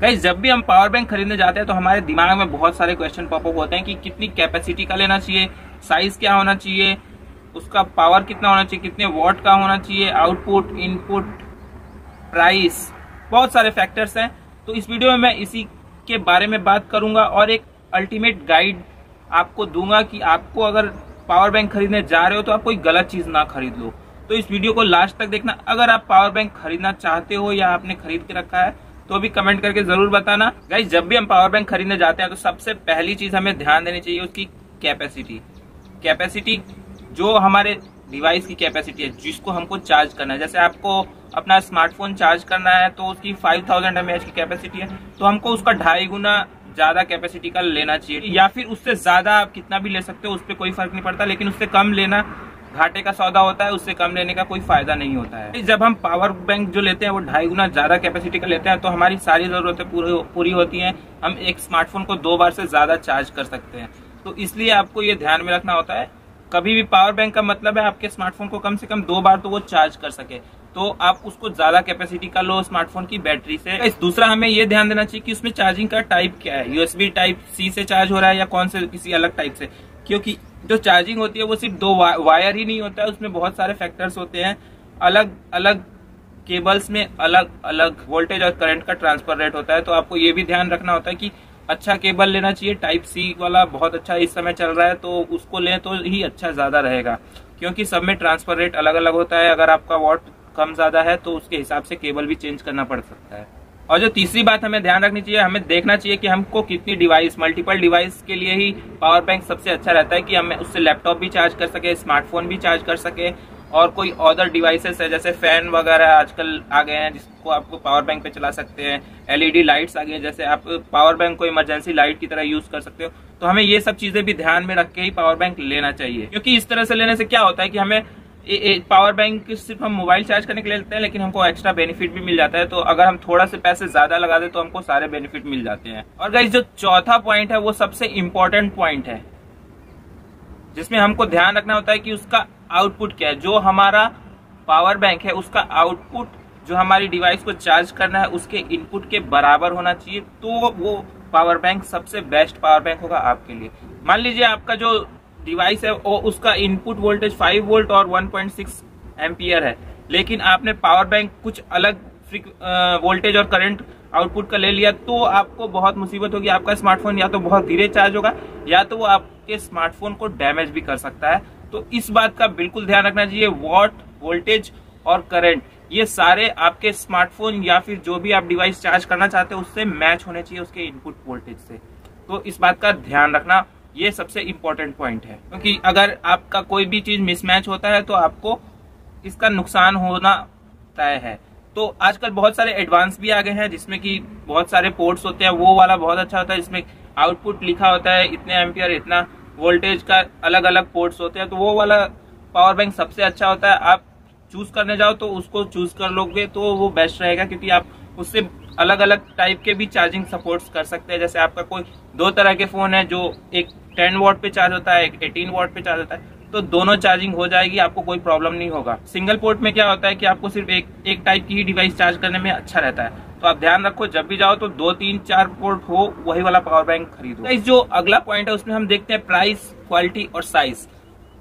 Guys जब भी हम पावर बैंक खरीदने जाते हैं तो हमारे दिमाग में बहुत सारे क्वेश्चन पॉपअप होते हैं कि कितनी कैपेसिटी का लेना चाहिए, साइज क्या होना चाहिए, उसका पावर कितना होना चाहिए, कितने वॉट का होना चाहिए, आउटपुट, इनपुट, प्राइस, बहुत सारे फैक्टर्स हैं। तो इस वीडियो में मैं इसी के बारे में बात करूंगा और एक अल्टीमेट गाइड आपको दूंगा कि आपको अगर पावर बैंक खरीदने जा रहे हो तो आप कोई गलत चीज ना खरीद लो। तो इस वीडियो को लास्ट तक देखना। अगर आप पावर बैंक खरीदना चाहते हो या आपने खरीद के रखा है तो भी कमेंट करके जरूर बताना। गाइस जब भी हम पावर बैंक खरीदने जाते हैं तो सबसे पहली चीज हमें ध्यान देनी चाहिए उसकी कैपेसिटी जो हमारे डिवाइस की कैपेसिटी है जिसको हमको चार्ज करना है। जैसे आपको अपना स्मार्टफोन चार्ज करना है तो उसकी 5000 mAh की कैपेसिटी है, तो हमको उसका 2.5 गुना ज्यादा कैपेसिटी का लेना चाहिए, या फिर उससे ज्यादा आप कितना भी ले सकते हो, उस पर कोई फर्क नहीं पड़ता, लेकिन उससे कम लेना घाटे का सौदा होता है, उससे कम लेने का कोई फायदा नहीं होता है। जब हम पावर बैंक जो लेते हैं वो 2.5 गुना ज्यादा कैपेसिटी का लेते हैं तो हमारी सारी जरूरतें पूरी होती हैं। हम एक स्मार्टफोन को 2 बार से ज्यादा चार्ज कर सकते हैं। तो इसलिए आपको ये ध्यान में रखना होता है, कभी भी पावर बैंक का मतलब है आपके स्मार्टफोन को कम से कम 2 बार तो वो चार्ज कर सके, तो आप उसको ज्यादा कैपेसिटी का लो स्मार्टफोन की बैटरी से। दूसरा हमें ये ध्यान देना चाहिए कि उसमें चार्जिंग का टाइप क्या है, यूएसबी टाइप सी से चार्ज हो रहा है या कौन से किसी अलग टाइप से, क्योंकि जो चार्जिंग होती है वो सिर्फ 2 वायर ही नहीं होता है, उसमें बहुत सारे फैक्टर्स होते हैं। अलग अलग केबल्स में अलग अलग वोल्टेज और करंट का ट्रांसफर रेट होता है, तो आपको ये भी ध्यान रखना होता है कि अच्छा केबल लेना चाहिए। टाइप सी वाला बहुत अच्छा इस समय चल रहा है तो उसको लें तो ही अच्छा ज्यादा रहेगा, क्योंकि सब में ट्रांसफर रेट अलग अलग होता है। अगर आपका वॉट कम ज्यादा है तो उसके हिसाब से केबल भी चेंज करना पड़ सकता है। और जो तीसरी बात हमें ध्यान रखनी चाहिए, हमें देखना चाहिए कि हमको कितनी डिवाइस, मल्टीपल डिवाइस के लिए ही पावर बैंक सबसे अच्छा रहता है कि हम उससे लैपटॉप भी चार्ज कर सके, स्मार्टफोन भी चार्ज कर सके, और कोई अदर डिवाइसेस है जैसे फैन वगैरह आजकल आ गए हैं जिसको आपको पावर बैंक पे चला सकते हैं, एलईडी लाइट्स आ गई हैं, जैसे आप पावर बैंक को इमरजेंसी लाइट की तरह यूज कर सकते हो। तो हमें ये सब चीजें भी ध्यान में रख के ही पावर बैंक लेना चाहिए, क्योंकि इस तरह से लेने से क्या होता है कि हमें पावर बैंक सिर्फ हम मोबाइल चार्ज करने के लिए लेते हैं, लेकिन हमको एक्स्ट्रा बेनिफिट भी मिल जाता है। तो अगर हम थोड़ा से पैसे ज्यादा लगा दे तो हमको सारे बेनिफिट मिल जाते हैं। और गाइस जो चौथा पॉइंट है वो सबसे इंपॉर्टेंट पॉइंट है, जिसमें हमको ध्यान रखना होता है कि उसका आउटपुट क्या है। जो हमारा पावर बैंक है उसका आउटपुट जो हमारी डिवाइस को चार्ज करना है उसके इनपुट के बराबर होना चाहिए, तो वो पावर बैंक सबसे बेस्ट पावर बैंक होगा आपके लिए। मान लीजिए आपका जो डिवाइस है वो उसका इनपुट वोल्टेज 5 वोल्ट और 1.6 एम्पियर है, लेकिन आपने पावर बैंक कुछ अलग वोल्टेज और करंट आउटपुट का ले लिया तो आपको बहुत मुसीबत होगी। आपका स्मार्टफोन या तो बहुत धीरे चार्ज होगा या तो वो आपके स्मार्टफोन को डैमेज भी कर सकता है। तो इस बात का बिल्कुल ध्यान रखना चाहिए। वॉट, वोल्टेज और करंट ये सारे आपके स्मार्टफोन या फिर जो भी आप डिवाइस चार्ज करना चाहते हो उससे मैच होने चाहिए, उसके इनपुट वोल्टेज से। तो इस बात का ध्यान रखना, ये सबसे इंपॉर्टेंट पॉइंट है, क्योंकि अगर आपका कोई भी चीज मिसमैच होता है तो आपको इसका नुकसान होना तय है। तो आजकल बहुत सारे एडवांस भी आ गए हैं जिसमें कि बहुत सारे पोर्ट्स होते हैं, वो वाला बहुत अच्छा होता है, जिसमें आउटपुट लिखा होता है इतने एम्पियर, इतना वोल्टेज का अलग अलग पोर्ट्स होते हैं, तो वो वाला पावर बैंक सबसे अच्छा होता है। आप चूज करने जाओ तो उसको चूज कर लोगे तो वो बेस्ट रहेगा, क्योंकि आप उससे अलग अलग टाइप के भी चार्जिंग सपोर्ट्स कर सकते हैं। जैसे आपका कोई 2 तरह के फोन है, जो एक 10 वॉट पे चार्ज होता है, एक 18 वॉट पे चार्ज होता है, तो दोनों चार्जिंग हो जाएगी, आपको कोई प्रॉब्लम नहीं होगा। सिंगल पोर्ट में क्या होता है कि आपको सिर्फ एक टाइप की ही डिवाइस चार्ज करने में अच्छा रहता है। तो आप ध्यान रखो जब भी जाओ तो 2, 3, 4 पोर्ट हो वही वाला पावर बैंक खरीदो। जो अगला पॉइंट है उसमें हम देखते हैं प्राइस, क्वालिटी और साइज।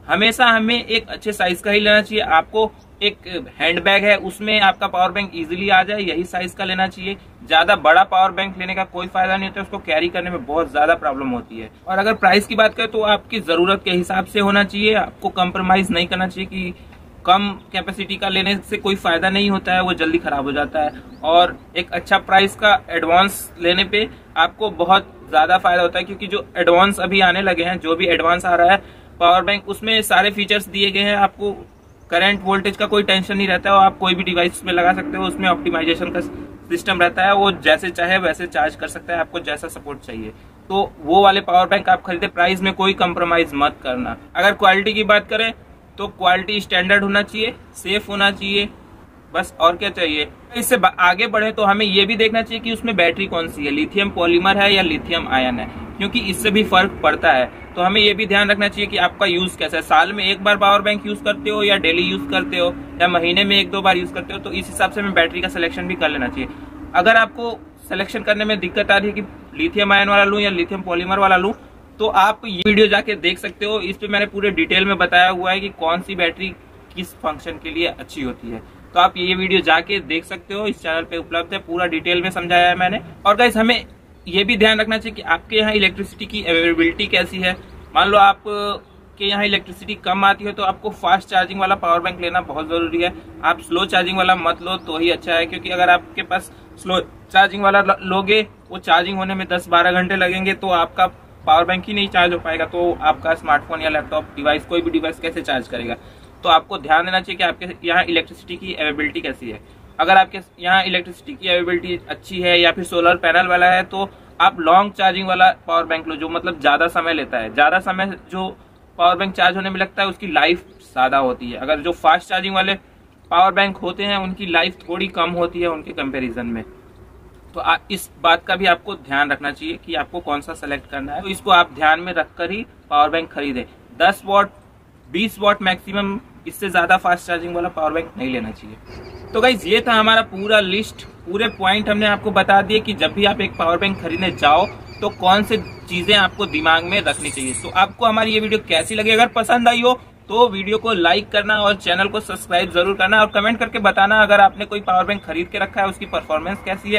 हमेशा हमें एक अच्छे साइज का ही लेना चाहिए। आपको एक हैंडबैग है उसमें आपका पावर बैंक इजीली आ जाए, यही साइज का लेना चाहिए। ज्यादा बड़ा पावर बैंक लेने का कोई फायदा नहीं होता है, उसको कैरी करने में बहुत ज्यादा प्रॉब्लम होती है। और अगर प्राइस की बात करें तो आपकी जरूरत के हिसाब से होना चाहिए, आपको कॉम्प्रोमाइज नहीं करना चाहिए कि कम कैपेसिटी का लेने से कोई फायदा नहीं होता है, वो जल्दी खराब हो जाता है। और एक अच्छा प्राइस का एडवांस लेने पे आपको बहुत ज्यादा फायदा होता है, क्योंकि जो एडवांस अभी आने लगे हैं, जो भी एडवांस आ रहा है पावर बैंक, उसमें सारे फीचर्स दिए गए हैं। आपको करंट वोल्टेज का कोई टेंशन नहीं रहता है, आप कोई भी डिवाइस में लगा सकते हो, उसमें ऑप्टिमाइजेशन का सिस्टम रहता है, वो जैसे चाहे वैसे चार्ज कर सकता है, आपको जैसा सपोर्ट चाहिए। तो वो वाले पावर बैंक आप खरीदे, प्राइस में कोई कंप्रोमाइज मत करना। अगर क्वालिटी की बात करें तो क्वालिटी स्टैंडर्ड होना चाहिए, सेफ होना चाहिए, बस और क्या चाहिए। इससे आगे बढ़े तो हमें ये भी देखना चाहिए कि उसमें बैटरी कौन सी है, लिथियम पॉलीमर है या लिथियम आयन है, क्योंकि इससे भी फर्क पड़ता है। तो हमें ये भी ध्यान रखना चाहिए कि आपका यूज कैसा है, साल में एक बार पावर बैंक यूज करते हो या डेली यूज करते हो या महीने में 1-2 बार यूज करते हो, तो इस हिसाब से हमें बैटरी का सिलेक्शन भी कर लेना चाहिए। अगर आपको सिलेक्शन करने में दिक्कत आ रही है कि लिथियम आयन वाला लूं या लिथियम पॉलीमर वाला लूं, तो आप ये वीडियो जाके देख सकते हो। इस पे मैंने पूरे डिटेल में बताया हुआ है कि कौन सी बैटरी किस फंक्शन के लिए अच्छी होती है। तो आप ये वीडियो जाके देख सकते हो, इस चैनल पे उपलब्ध है, पूरा डिटेल में समझाया है मैंने। और गाइस हमें ये भी ध्यान रखना चाहिए कि आपके यहाँ इलेक्ट्रिसिटी की अवेलेबिलिटी कैसी है। मान लो आप के यहाँ इलेक्ट्रिसिटी कम आती है तो आपको फास्ट चार्जिंग वाला पावर बैंक लेना बहुत जरूरी है। आप स्लो चार्जिंग वाला मत लो तो ही अच्छा है, क्योंकि अगर आपके पास स्लो चार्जिंग वाला लोगे, वो चार्जिंग होने में 10-12 घंटे लगेंगे तो आपका पावर बैंक ही नहीं चार्ज हो पाएगा, तो आपका स्मार्टफोन या लैपटॉप डिवाइस, कोई भी डिवाइस कैसे चार्ज करेगा। तो आपको ध्यान देना चाहिए कि आपके यहाँ इलेक्ट्रिसिटी की अवेलेबिलिटी कैसी है। अगर आपके यहाँ इलेक्ट्रिसिटी की अवेलेबिलिटी अच्छी है या फिर सोलर पैनल वाला है तो आप लॉन्ग चार्जिंग वाला पावर बैंक लो, जो मतलब ज्यादा समय लेता है। ज्यादा समय जो पावर बैंक चार्ज होने में लगता है उसकी लाइफ ज्यादा होती है। अगर जो फास्ट चार्जिंग वाले पावर बैंक होते हैं उनकी लाइफ थोड़ी कम होती है उनके कंपैरिजन में। तो इस बात का भी आपको ध्यान रखना चाहिए कि आपको कौन सा सेलेक्ट करना है। तो इसको आप ध्यान में रखकर ही पावर बैंक खरीदें। 10 वॉट 20 वॉट मैक्सिमम, इससे ज्यादा फास्ट चार्जिंग वाला पावर बैंक नहीं लेना चाहिए। तो गाइज ये था हमारा पूरा लिस्ट, पूरे पॉइंट हमने आपको बता दिए कि जब भी आप एक पावर बैंक खरीदने जाओ तो कौन से चीजें आपको दिमाग में रखनी चाहिए। तो आपको हमारी ये वीडियो कैसी लगी, अगर पसंद आई हो तो वीडियो को लाइक करना और चैनल को सब्सक्राइब जरूर करना, और कमेंट करके बताना अगर आपने कोई पावर बैंक खरीद के रखा है उसकी परफॉर्मेंस कैसी है।